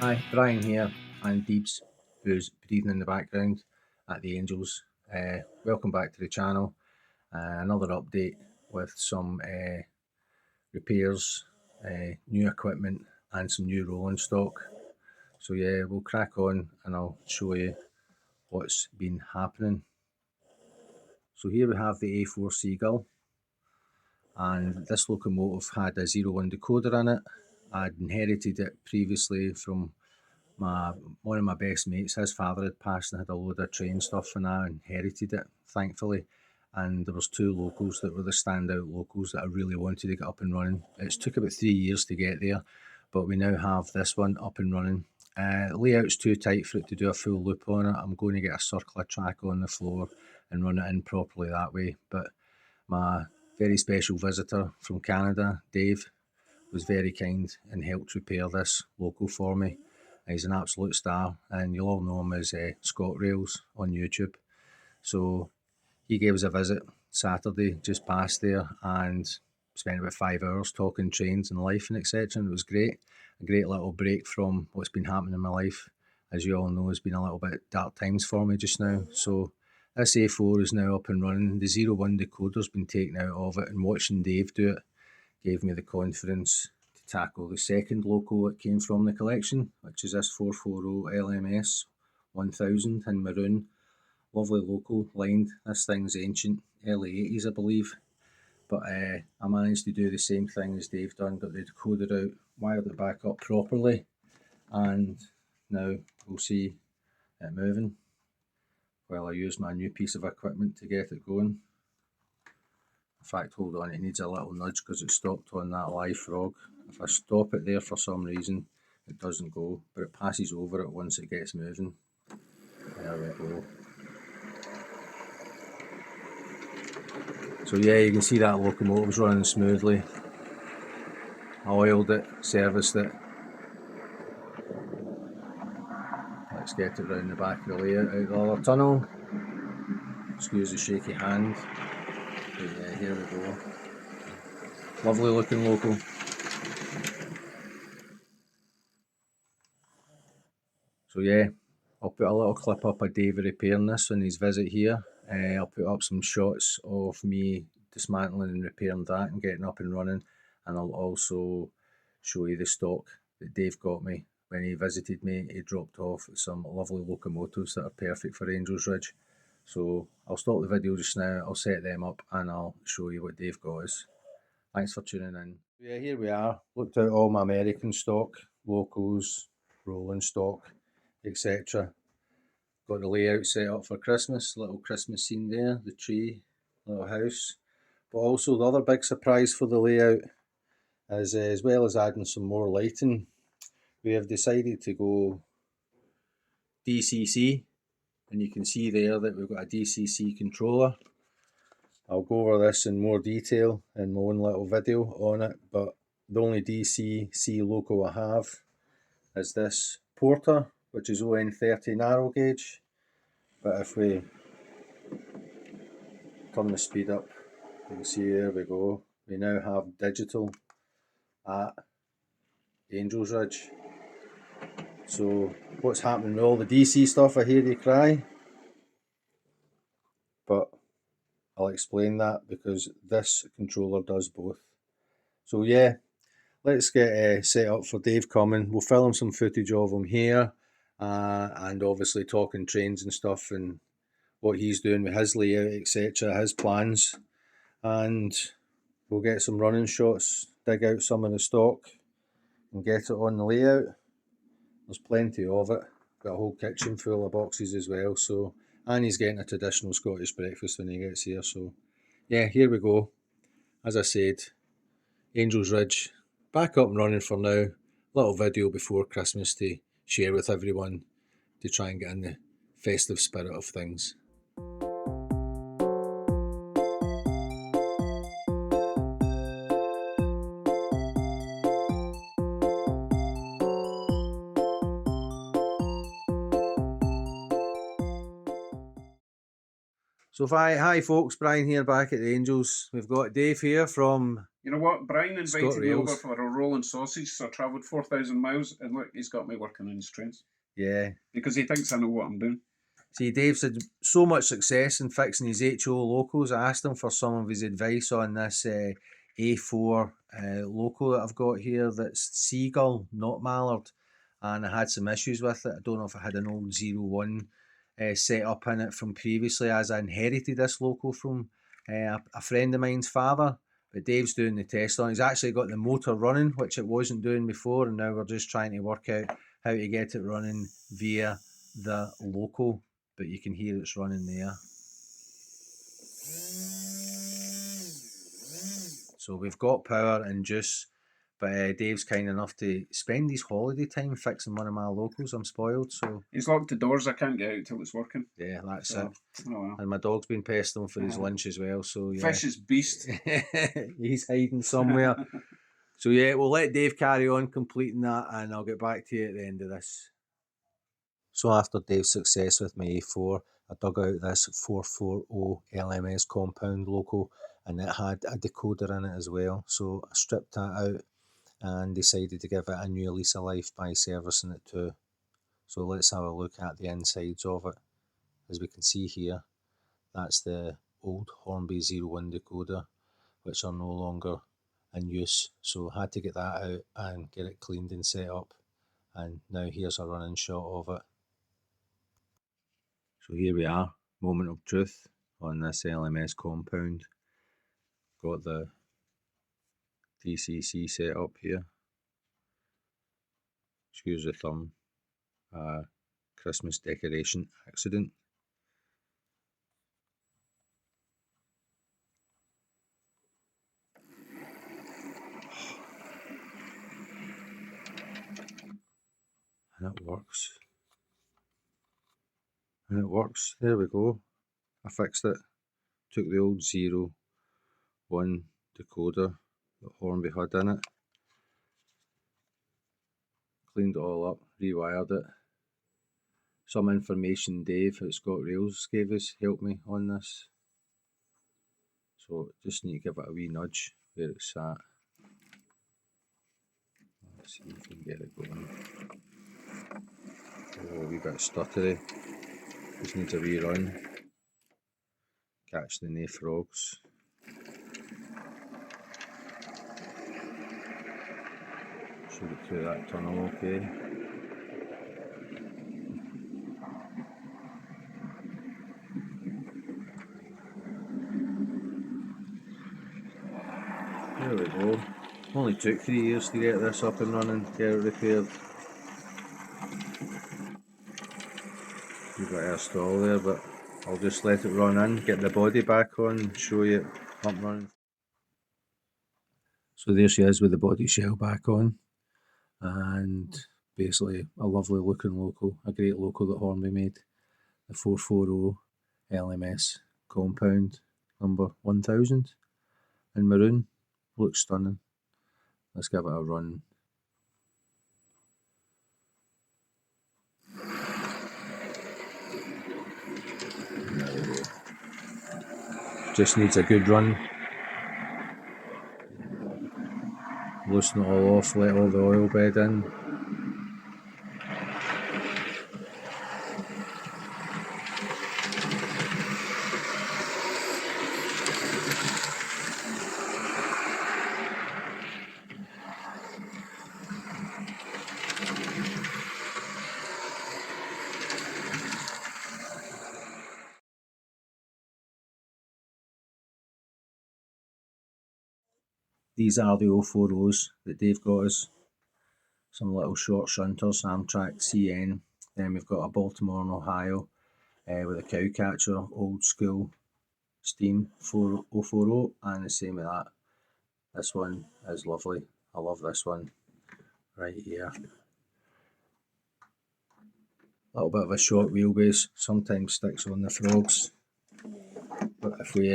Hi, Brian here, and Deebs, who's breathing in the background at the Angels. Welcome back to the channel. Another update with some repairs, new equipment, and some new rolling stock. So yeah, we'll crack on and I'll show you what's been happening. So here we have the A4 Seagull, and this locomotive had a 01 decoder in it. I'd inherited it previously from one of my best mates. His father had passed and had a load of train stuff, and I inherited it, thankfully. And there was two locals that were the standout locals that I really wanted to get up and running. It's took about 3 years to get there, but we now have this one up and running. Layout's too tight for it to do a full loop on it. I'm going to get a circular track on the floor and run it in properly that way. But my very special visitor from Canada, Dave, was very kind and helped repair this local for me. He's an absolute star, and you'll all know him as Scott Rails on YouTube. So he gave us a visit Saturday, just past there, and spent about 5 hours talking trains and life and etc. And it was great, a great little break from what's been happening in my life. As you all know, it's been a little bit dark times for me just now. So this A4 is now up and running. The 01 decoder's been taken out of it, and watching Dave do it gave me the confidence to tackle the second loco that came from the collection, which is this 440 LMS 1000 in maroon. Lovely loco, lined. This thing's ancient, early 80s I believe. But I managed to do the same thing as Dave done, got the decoder out, wired it back up properly, and now we'll see it moving while I use my new piece of equipment to get it going. In fact, hold on, it needs a little nudge because it stopped on that live frog. If I stop it there for some reason, it doesn't go, but it passes over it once it gets moving. There we go. So yeah, you can see that locomotive's running smoothly. I oiled it, serviced it. Let's get it round the back of the layout out the other tunnel. Excuse the shaky hand. But yeah, here we go. Lovely looking loco. So yeah, I'll put a little clip up of Dave repairing this on his visit here. I'll put up some shots of me dismantling and repairing that and getting up and running, and I'll also show you the stock that Dave got me when he visited me. He dropped off some lovely locomotives that are perfect for Angels Ridge. So I'll stop the video just now, I'll set them up and I'll show you what Dave got us. Thanks for tuning in. Yeah, here we are. Looked out all my American stock, locos, rolling stock, etc. Got the layout set up for Christmas, little Christmas scene there, the tree, little house. But also the other big surprise for the layout is as well as adding some more lighting, we have decided to go DCC, and you can see there that we've got a DCC controller. I'll go over this in more detail in my own little video on it, but the only DCC loco I have is this Porter, which is ON30 narrow gauge. But if we turn the speed up, you can see there we go. We now have digital at Angels Ridge. So what's happening with all the DC stuff, I hear you cry, but I'll explain that because this controller does both. So yeah, let's get set up for Dave coming. We'll film some footage of him here and obviously talking trains and stuff and what he's doing with his layout, etc., his plans, and we'll get some running shots, dig out some of the stock and get it on the layout. There's plenty of it, got a whole kitchen full of boxes as well, so, and he's getting a traditional Scottish breakfast when he gets here. So yeah, here we go. As I said, Angels Ridge back up and running for now. Little video before Christmas to share with everyone to try and get in the festive spirit of things. So hi folks, Brian here back at the Angels. We've got Dave here from... You know what? Brian invited me over Rails. for a rolling sausage, so I travelled 4,000 miles, and look, he's got me working on his trains. Yeah. Because he thinks I know what I'm doing. See, Dave's had so much success in fixing his HO locos. I asked him for some of his advice on this A4 loco that I've got here that's seagull, not mallard. And I had some issues with it. I don't know if I had an old 01 set up in it from previously, as I inherited this loco from a friend of mine's father. But Dave's doing the test on it. He's actually got the motor running, which it wasn't doing before, and now we're just trying to work out how to get it running via the loco. But you can hear it's running there. So we've got power and juice, but Dave's kind enough to spend his holiday time fixing one of my locals. I'm spoiled, so... He's locked the doors, I can't get out till it's working. Yeah, that's it. Oh well. And my dog's been pestering for his lunch as well, so yeah. Fish is beast. He's hiding somewhere. So yeah, we'll let Dave carry on completing that, and I'll get back to you at the end of this. So after Dave's success with my A4, I dug out this 440 LMS compound loco, and it had a decoder in it as well. So I stripped that out and decided to give it a new lease of life by servicing it too. So let's have a look at the insides of it. As we can see here, that's the old Hornby 01 decoder, which are no longer in use. So I had to get that out and get it cleaned and set up. And now here's a running shot of it. So here we are, moment of truth on this LMS compound. Got the DCC set up here. Excuse the thumb. Christmas decoration accident. And it works. And it works. There we go. I fixed it. Took the old 01 decoder that Hornby had in it. Cleaned it all up, rewired it. Some information Dave at Scott Rails gave us helped me on this. So just need to give it a wee nudge where it's at. Let's see if we can get it going. Oh, a wee bit stuttery. Just needs a wee run. Catch the nae frogs. Should get through that tunnel okay. There we go. Only took 3 years to get this up and running, get it repaired. We've got our stall there, but I'll just let it run in, get the body back on and show you it up and running. So there she is with the body shell back on, and basically a lovely looking loco, a great loco that Hornby made. The 440 LMS compound number 1000 in maroon. Looks stunning. Let's give it a run. There we go. Just needs a good run. Loosen it all off, let all the oil bed in. These are the 040s that Dave got us. Some little short shunters, Amtrak CN. Then we've got a Baltimore and Ohio with a cow catcher, old school steam 040, and the same with that. This one is lovely. I love this one right here. A little bit of a short wheelbase, sometimes sticks on the frogs. But if we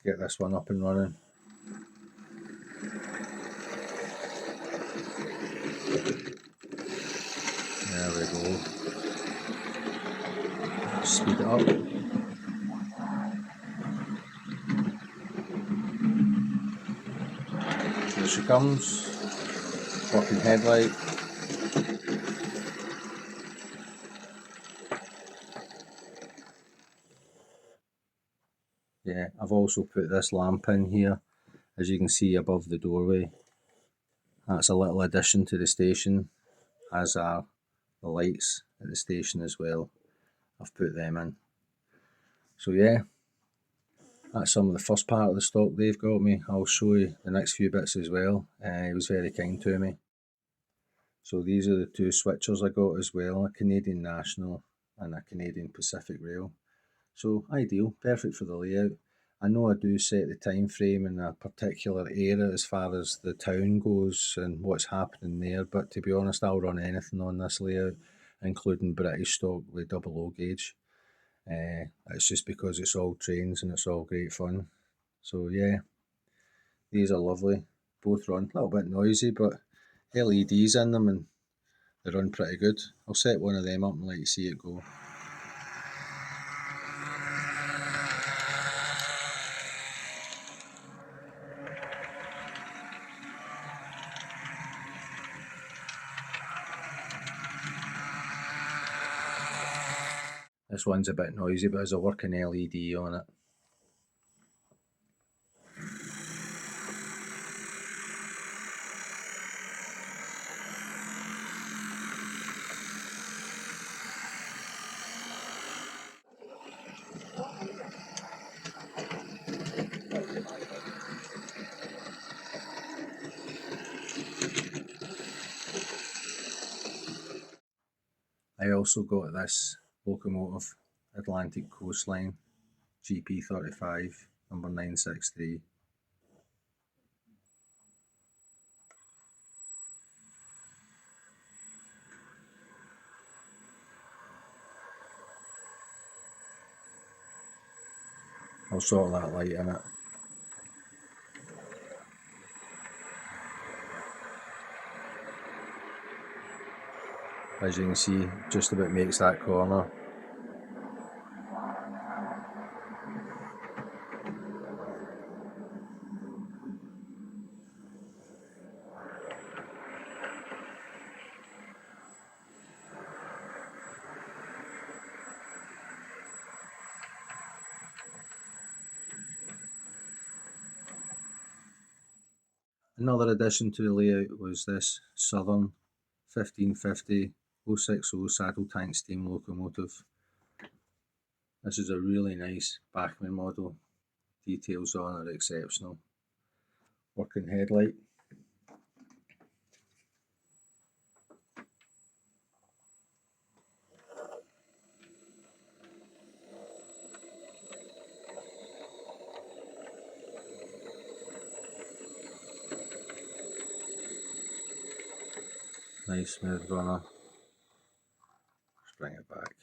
get this one up and running, there we go. Speed it up. she comes. Working headlight. Yeah, I've also put this lamp in here, as you can see above the doorway. That's a little addition to the station, as are the lights at the station as well. I've put them in. So yeah, that's some of the first part of the stock they've got me. I'll show you the next few bits as well. He was very kind to me. So these are the two switchers I got as well, a Canadian National and a Canadian Pacific Rail. So ideal, perfect for the layout. I know I do set the time frame in a particular area as far as the town goes and what's happening there, but to be honest, I'll run anything on this layout, including British stock with double O gauge. It's just because it's all trains and it's all great fun. So yeah, these are lovely. Both run a little bit noisy, but LEDs in them and they run pretty good. I'll set one of them up and let you see it go. This one's a bit noisy, but there's a working LED on it. I also got this locomotive, Atlantic Coastline, GP35, number 963. I'll sort that light in it. As you can see, just about makes that corner. Another addition to the layout was this Southern 1550 060 saddle tank steam locomotive. This is a really nice Bachmann model. Details on are exceptional. Working headlight. Nice smooth runner. Let's bring it back.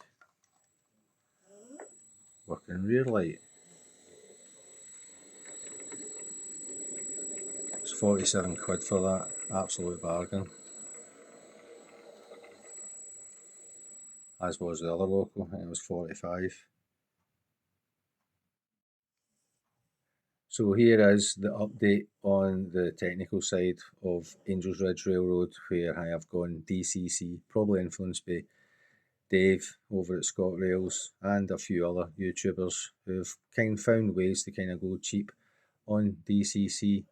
Working rear light. It's 47 quid for that, absolute bargain. As was the other local, I think it was 45. So here is the update on the technical side of Angels Ridge Railroad, where I have gone DCC, probably influenced by Dave over at Scott Rails and a few other YouTubers who've kind of found ways to kind of go cheap on DCC.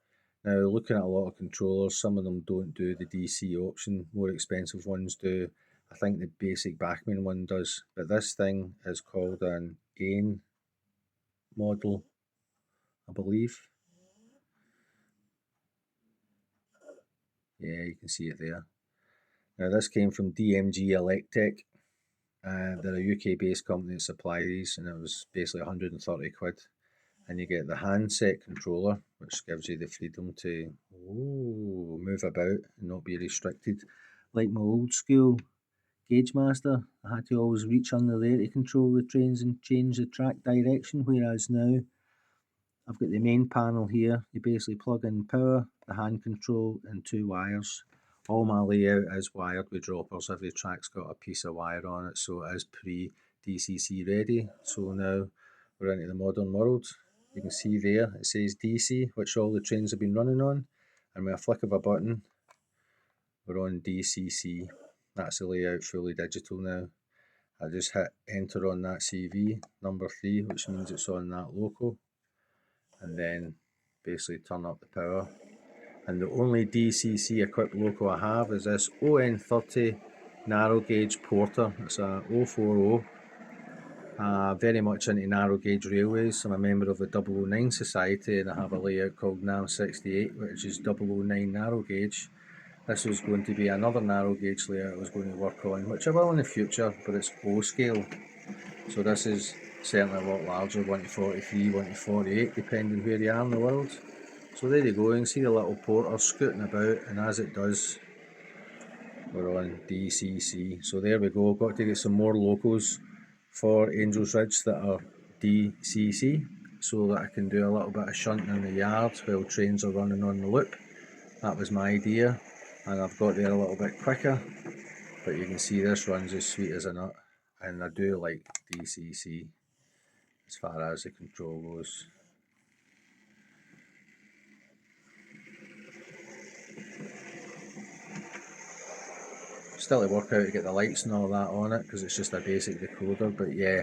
Now, looking at a lot of controllers, some of them don't do the DC option, more expensive ones do. I think the basic Bachmann one does, but this thing is called an AIN model, I believe. Yeah, you can see it there. Now, this came from DMG Electech. They're a UK based company that supply these, and it was basically 130 quid. And you get the handset controller, which gives you the freedom to move about and not be restricted. Like my old school Gauge Master, I had to always reach under there to control the trains and change the track direction, whereas now I've got the main panel here. You basically plug in power, the hand control, and two wires. All my layout is wired with droppers. Every track's got a piece of wire on it, so it is pre-DCC ready. So now we're into the modern world. You can see there, it says DC, which all the trains have been running on. and with a flick of a button we're on DCC. That's the layout, fully digital now. I just hit enter on that CV, number 3, which means it's on that loco, and then basically turn up the power. And the only DCC equipped loco I have is this ON30 narrow gauge porter. It's a 040. Very much into narrow gauge railways. I'm a member of the 009 Society, and I have a layout called NAV 68, which is 009 narrow gauge. This was going to be another narrow gauge layout I was going to work on, which I will in the future, but it's O scale. So this is certainly a lot larger, 1 to 43, 1 to 48, depending where you are in the world. So there you go, you can see the little porter scooting about, and as it does, we're on DCC. So there we go, got to get some more locos for Angels Ridge that are DCC, so that I can do a little bit of shunting in the yard while trains are running on the loop. That was my idea, and I've got there a little bit quicker, but you can see this runs as sweet as a nut, and I do like DCC as far as the control goes. Still to work out to get the lights and all that on it, because it's just a basic decoder, but yeah,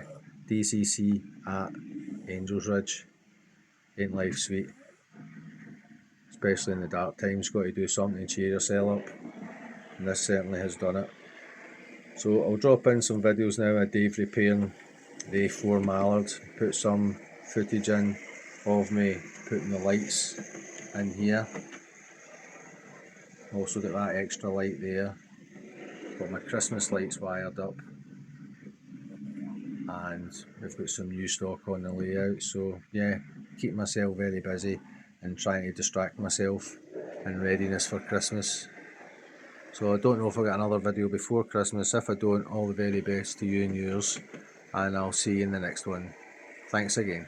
DCC at Angels Ridge. Ain't life sweet? Especially in the dark times, got to do something to cheer yourself up, and this certainly has done it. So I'll drop in some videos now of Dave repairing the A4 mallard, put some footage in of me putting the lights in here. Also got that extra light there. Got my Christmas lights wired up, and we've got some new stock on the layout. So yeah, keeping myself very busy and trying to distract myself in readiness for Christmas. So I don't know if I'll get another video before Christmas. If I don't, all the very best to you and yours, and I'll see you in the next one. Thanks again.